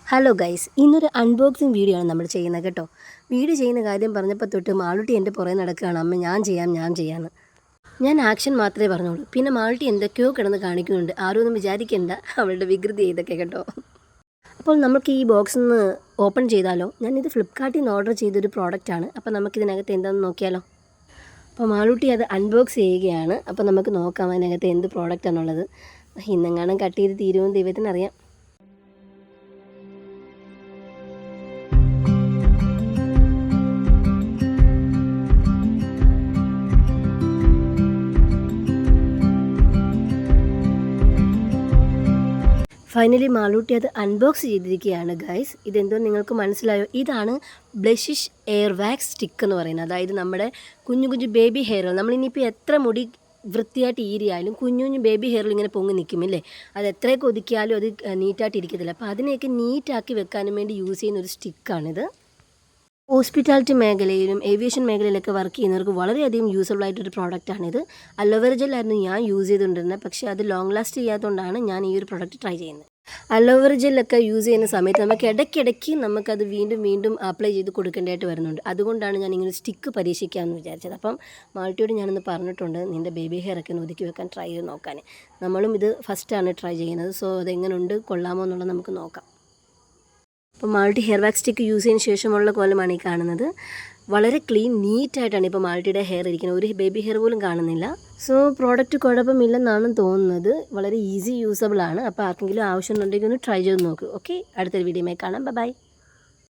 Hello guys, ഇന്നൊരു unboxing video ആണ് നമ്മൾ ചെയ്യുന്നത് കേട്ടോ. വീഡിയോ ചെയ്യുന്ന കാര്യം പറഞ്ഞപ്പോൾ തൊട്ട് മാളുട്ടി എൻ്റെ പുറകെ നടക്കുകയാണ്, അമ്മ ഞാൻ ചെയ്യാമെന്ന്. ഞാൻ ആക്ഷൻ മാത്രമേ പറഞ്ഞോളൂ. പിന്നെ മാളുട്ടി എന്തൊക്കെയോ കിടന്ന് കാണിക്കുന്നുണ്ട്. ആരും ഒന്നും വിചാരിക്കേണ്ട, അവളുടെ വികൃതി ഇതൊക്കെ കേട്ടോ. അപ്പോൾ നമുക്ക് ഈ ബോക്സിൽ നിന്ന് ഓപ്പൺ ചെയ്താലോ? ഞാനിത് ഫ്ലിപ്കാർട്ടിൽ നിന്ന് ഓർഡർ ചെയ്തൊരു പ്രോഡക്റ്റാണ്. അപ്പോൾ നമുക്കിതിനകത്ത് എന്താണെന്ന് നോക്കിയാലോ? അപ്പോൾ മാളുട്ടി അത് അൺബോക്സ് ചെയ്യുകയാണ്. അപ്പോൾ നമുക്ക് നോക്കാം അതിനകത്ത് എന്ത് പ്രോഡക്റ്റാണുള്ളത്. ഇന്നെങ്ങാനും കട്ട് ചെയ്ത് തീരുമെന്ന് ദൈവത്തിനറിയാം. ഫൈനലി മാളൂട്ടി അത് അൺബോക്സ് ചെയ്തിരിക്കുകയാണ് ഗൈസ്. ഇതെന്തോ നിങ്ങൾക്ക് മനസ്സിലായോ? ഇതാണ് ബ്ലഷിഷ് എയർ വാക്സ് സ്റ്റിക്ക് എന്ന് പറയുന്നത്. അതായത് നമ്മുടെ കുഞ്ഞു കുഞ്ഞു ബേബി ഹെയറുകൾ, നമ്മളിനിയിപ്പോൾ എത്ര മുടി വൃത്തിയായിട്ട് ഈരിയാലും കുഞ്ഞു കുഞ്ഞു ബേബി ഹെയറിൽ ഇങ്ങനെ പൊങ്ങി നിൽക്കുമില്ലേ, അത് എത്രയൊക്കെ ഒതുക്കിയാലും അത് നീറ്റായിട്ട് ഇരിക്കത്തില്ല. അപ്പോൾ അതിനെയൊക്കെ നീറ്റാക്കി വെക്കാനും വേണ്ടി യൂസ് ചെയ്യുന്ന ഒരു സ്റ്റിക്കാണിത്. ഹോസ്പിറ്റാലിറ്റി മേഖലയിലും ഏവിയേഷൻ മേഖലയിലൊക്കെ വർക്ക് ചെയ്യുന്നവർക്ക് വളരെയധികം യൂസ്ഫുൾ ആയിട്ടൊരു പ്രോഡക്റ്റാണിത്. അലോവേര ജെല്ലായിരുന്നു ഞാൻ യൂസ് ചെയ്തുകൊണ്ടിരുന്നത്, പക്ഷേ അത് ലോങ് ലാസ്റ്റ് ചെയ്യാത്തതുകൊണ്ടാണ് ഞാൻ ഈ ഒരു പ്രോഡക്റ്റ് ട്രൈ ചെയ്യുന്നത്. അലോവേര ജെല്ലൊക്കെ യൂസ് ചെയ്യുന്ന സമയത്ത് നമുക്ക് ഇടയ്ക്കിടയ്ക്ക് നമുക്കത് വീണ്ടും അപ്ലൈ ചെയ്ത് കൊടുക്കേണ്ടതായിട്ട് വരുന്നുണ്ട്. അതുകൊണ്ടാണ് ഞാൻ ഇങ്ങനെ സ്റ്റിക്ക് പരീക്ഷിക്കാമെന്ന് വിചാരിച്ചത്. അപ്പം മാൾട്ടിയോട് ഞാനൊന്ന് പറഞ്ഞിട്ടുണ്ട്, നിൻ്റെ ബേബി ഹെയർ ഒക്കെ ഒന്ന് ഒതുക്കി വെക്കാൻ ട്രൈ ചെയ്ത് നോക്കാൻ. നമ്മളും ഇത് ഫസ്റ്റാണ് ട്രൈ ചെയ്യുന്നത്. സോ അതെങ്ങനെയുണ്ട്, കൊള്ളാമോ എന്നുള്ളത് നമുക്ക് നോക്കാം. അപ്പോൾ multi hair wax stick use ചെയ്തതിന് ശേഷമുള്ള കോലമാണ് ഈ കാണുന്നത്. വളരെ ക്ലീൻ നീറ്റായിട്ടാണ് ഇപ്പോൾ മാൾട്ടിയുടെ ഹെയർ ഇരിക്കുന്നത്. ഒരു ബേബി ഹെയർ പോലും കാണുന്നില്ല. സോ പ്രോഡക്റ്റ് കുഴപ്പമില്ലെന്നാണ് തോന്നുന്നത്. വളരെ ഈസി യൂസബിൾ ആണ്. അപ്പോൾ ആർക്കെങ്കിലും ആവശ്യമുണ്ടെങ്കിൽ ഒന്ന് ട്രൈ ചെയ്ത് നോക്കൂ. ഓക്കെ, അടുത്തൊരു വീഡിയോയിൽ കാണാം. ബൈ.